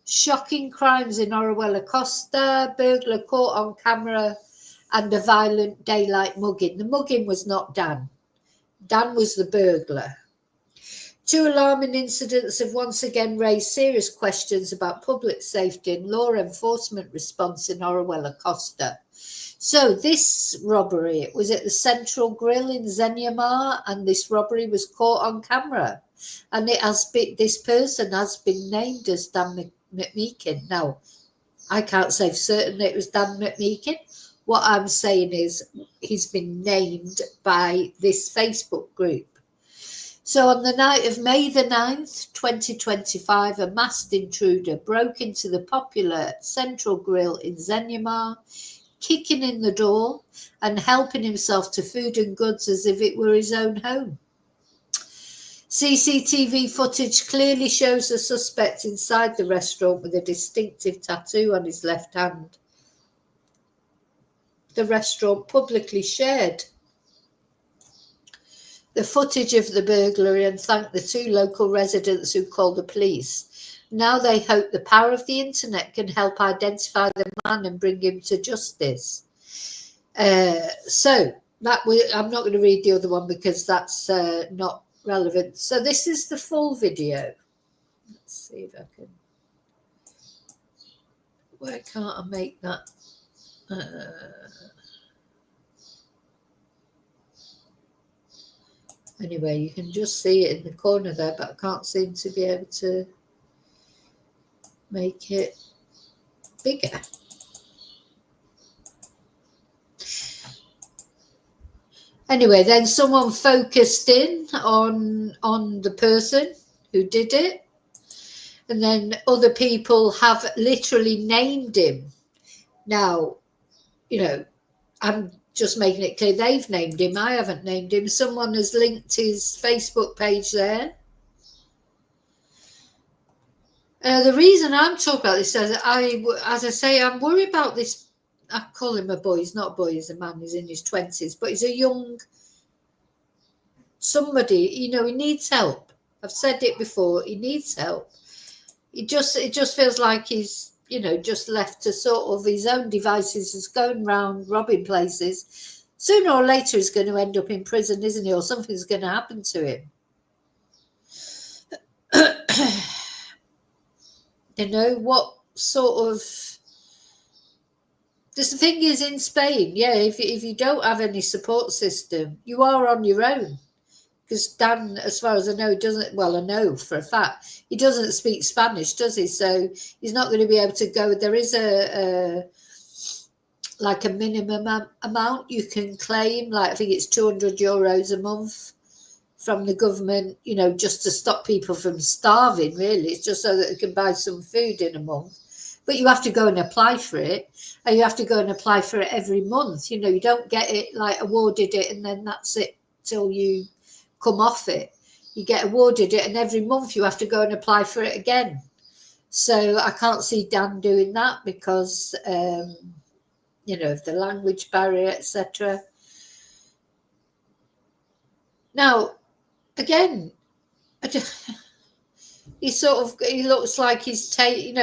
Shocking crimes in Orihuela Cosata, burglar caught on camera, and a violent daylight mugging. The mugging was not Dan. Dan was the burglar. Two alarming incidents have once again raised serious questions about public safety and law enforcement response in Orihuela Cosata. So this robbery, it was at the Central Grill in Zenyamar, and this robbery was caught on camera. And this person has been named as Dan McMeekin. Now, I can't say for certain it was Dan McMeekin. What I'm saying is he's been named by this Facebook group. So on the night of May the 9th, 2025, a masked intruder broke into the popular Central Grill in Zenyamar, kicking in the door and helping himself to food and goods as if it were his own home. CCTV footage clearly shows the suspect inside the restaurant with a distinctive tattoo on his left hand. The restaurant publicly shared the footage of the burglary and thanked the two local residents who called the police. Now they hope the power of the internet can help identify the man and bring him to justice. So that I'm not going to read the other one because that's not relevant. So this is the full video. Let's see if I can. Why can't I make that? Anyway, you can just see it in the corner there, but I can't seem to be able to make it bigger. Anyway, then someone focused in on the person who did it, and then other people have literally named him. Now, I'm just making it clear they've named him. I haven't named him. Someone has linked his Facebook page there. The reason I'm talking about this is, as I say, I'm worried about this. I call him a boy. He's not a boy. He's a man. He's in his 20s, but he's a young somebody. He needs help. I've said it before. He needs help. It just feels like he's just left to sort of his own devices, is going round robbing places, sooner or later he's going to end up in prison, isn't he? Or something's going to happen to him. What sort of... The thing is, in Spain, if you don't have any support system, you are on your own. Because Dan, as far as I know, doesn't... Well, I know for a fact, he doesn't speak Spanish, does he? So he's not going to be able to go... There is a minimum amount you can claim. Like, I think it's €200 a month from the government, just to stop people from starving, really. It's just so that they can buy some food in a month. But you have to go and apply for it, and you have to go and apply for it every month. You don't get it, like, awarded it, and then that's it till you come off it. You get awarded it, and every month you have to go and apply for it again. So I can't see Dan doing that because, of the language barrier, etc. Now, again, he looks like he's taking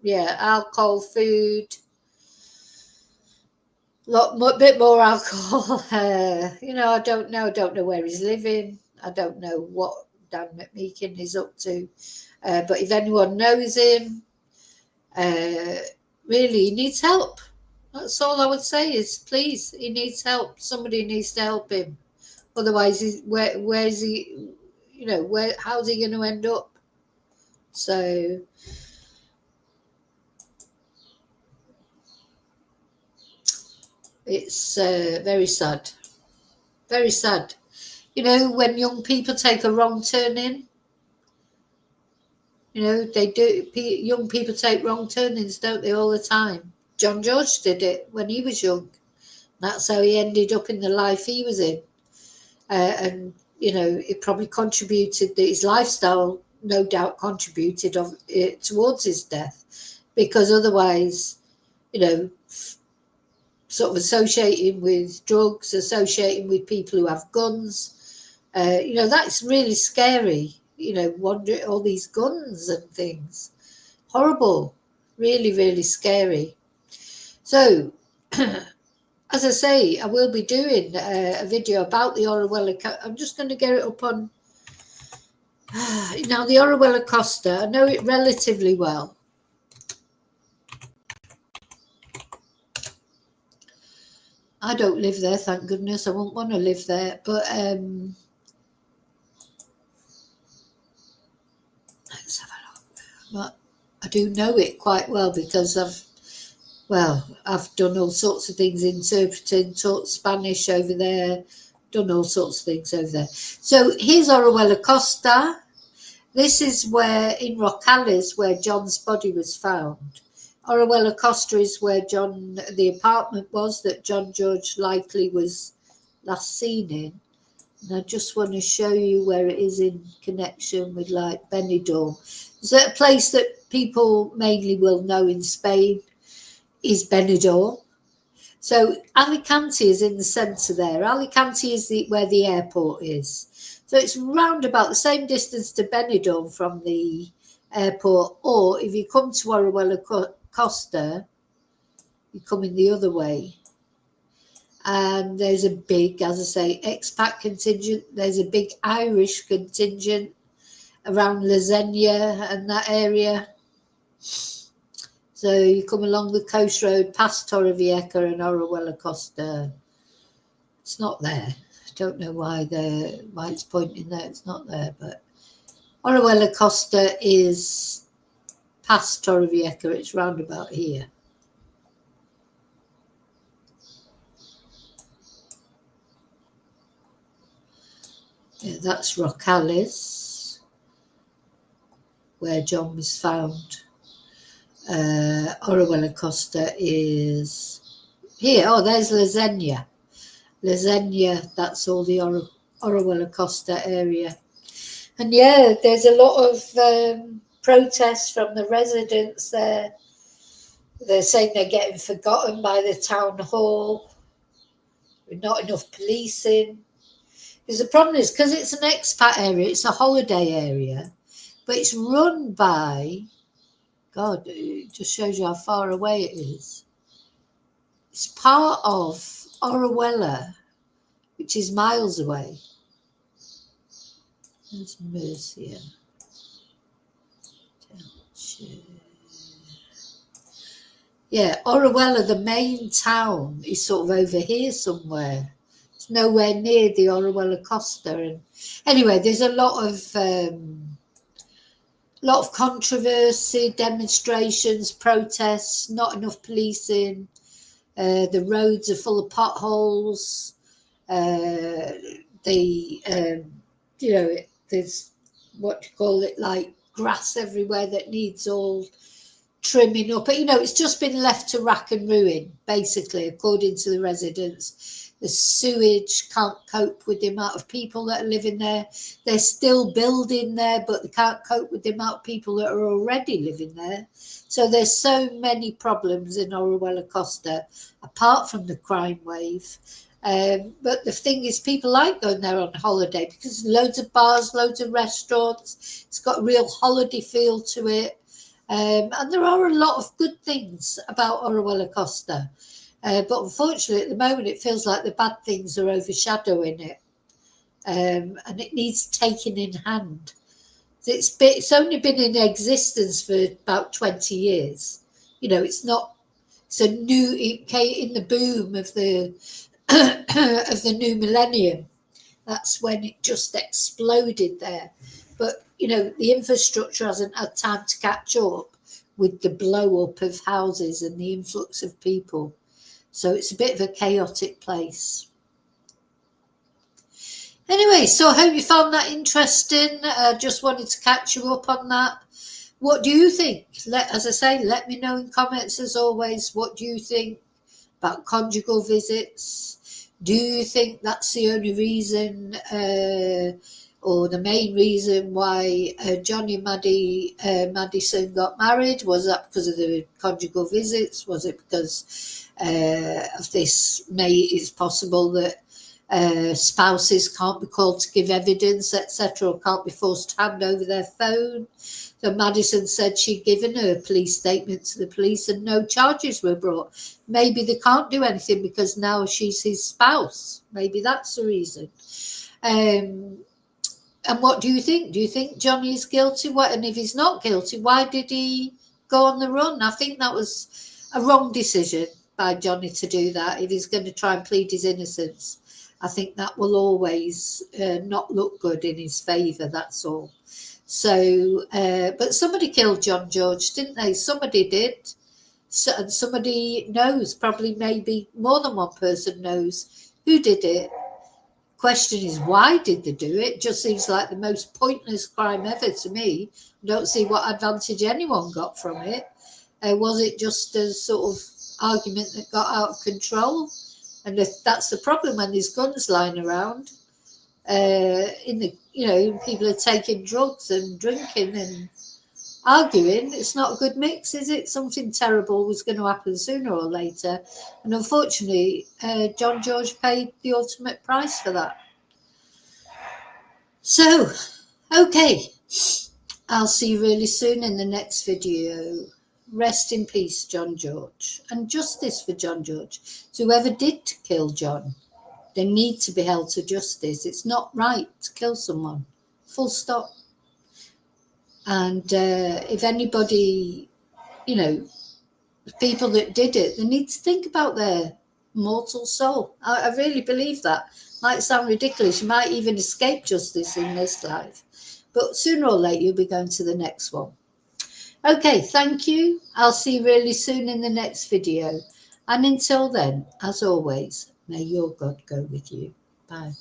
alcohol, food, bit more alcohol. I don't know where he's living. I don't know what Dan McMeekin is up to. But if anyone knows him, really, he needs help. That's all I would say is, please, he needs help. Somebody needs to help him. Otherwise, where's he? How's he going to end up? So, it's very sad. Very sad. When young people take a wrong turn in, they do. Young people take wrong turnings, don't they, all the time? John George did it when he was young. That's how he ended up in the life he was in. And, it probably contributed, his lifestyle no doubt contributed towards his death. Because otherwise, sort of associating with drugs, associating with people who have guns, that's really scary. Wonder all these guns and things. Horrible. Really, really scary. So, as I say, I will be doing a video about the Orihuela. I'm just going to get it up on... Now, the Orihuela Costa, I know it relatively well. I don't live there, thank goodness. I won't want to live there. But let's have a look. But I do know it quite well because I've done all sorts of things, interpreting, taught Spanish over there, done all sorts of things over there. So here's Orihuela Costa. This is where, in Rocales, where John's body was found. Orihuela Costa is where the apartment was that John George likely was last seen in. And I just want to show you where it is in connection with, like, Benidorm. Is that a place that people mainly will know in Spain? Is Benidorm. So Alicante is in the centre there. Alicante is where the airport is. So it's round about the same distance to Benidorm from the airport. Or if you come to Orihuela Costa, you come in the other way. And there's a big, as I say, expat contingent. There's a big Irish contingent around La Zenia and that area. So you come along the coast road past Torrevieja and Orihuela Costa. It's not there. I don't know why it's pointing there. It's not there, but Orihuela Costa is past Torrevieja. It's round about here. Yeah, that's Rocales, where John was found. Orihuela Costa is here. Oh, there's La Zenia. La Zenia, that's all the Orihuela Costa area. And yeah, there's a lot of protests from the residents there. They're saying they're getting forgotten by the town hall. With not enough policing. Because the problem is, because it's an expat area, it's a holiday area, but it's run by God, it just shows you how far away it is. It's part of Orihuela, which is miles away. There's Mercia. Yeah, Orihuela, the main town, is sort of over here somewhere. It's nowhere near the Orihuela Costa. And anyway, there's a lot of controversy, demonstrations, protests, not enough policing. The roads are full of potholes. There's what you call it, like grass everywhere that needs all trimming up. But it's just been left to rack and ruin, basically, according to the residents. The sewage can't cope with the amount of people that are living there. They're still building there, but they can't cope with the amount of people that are already living there. So there's so many problems in Orihuela Costa, apart from the crime wave. But the thing is, people like going there on holiday because loads of bars, loads of restaurants. It's got a real holiday feel to it. And there are a lot of good things about Orihuela Costa. But unfortunately, at the moment, it feels like the bad things are overshadowing it. And it needs taking in hand. It's only been in existence for about 20 years. It's a new, it came in the boom of the of the new millennium. That's when it just exploded there. But the infrastructure hasn't had time to catch up with the blow up of houses and the influx of people. So it's a bit of a chaotic place. Anyway, so I hope you found that interesting. Just wanted to catch you up on that. What do you think? As I say, let me know in comments as always. What do you think about conjugal visits? Do you think that's the only reason or the main reason why Johnny and Madison got married? Was that because of the conjugal visits? Was it because of this? It's possible that spouses can't be called to give evidence, etc., or can't be forced to hand over their phone. So Madison said she'd given her police statement to the police and no charges were brought. Maybe they can't do anything because now she's his spouse. Maybe that's the reason. And what do you think? Do you think Johnny is guilty? And if he's not guilty, why did he go on the run? I think that was a wrong decision by Johnny to do that. If he's going to try and plead his innocence, I think that will always not look good in his favour, that's all. So, but somebody killed John George, didn't they? Somebody did. And somebody knows, probably maybe more than one person knows who did it. Question is, why did they do it? Just seems like the most pointless crime ever to me. I don't see what advantage anyone got from it. Was it just a sort of argument that got out of control? And if that's the problem when there's guns lying around, people are taking drugs and drinking and arguing. It's not a good mix, is it? Something terrible was going to happen sooner or later. And unfortunately, John George paid the ultimate price for that. So, okay. I'll see you really soon in the next video. Rest in peace, John George. And justice for John George. So whoever did kill John, they need to be held to justice. It's not right to kill someone. Full stop. And if anybody, people that did it, they need to think about their mortal soul. I really believe that. Might sound ridiculous. You might even escape justice in this life. But sooner or later, you'll be going to the next one. Okay, thank you. I'll see you really soon in the next video. And until then, as always, may your God go with you. Bye.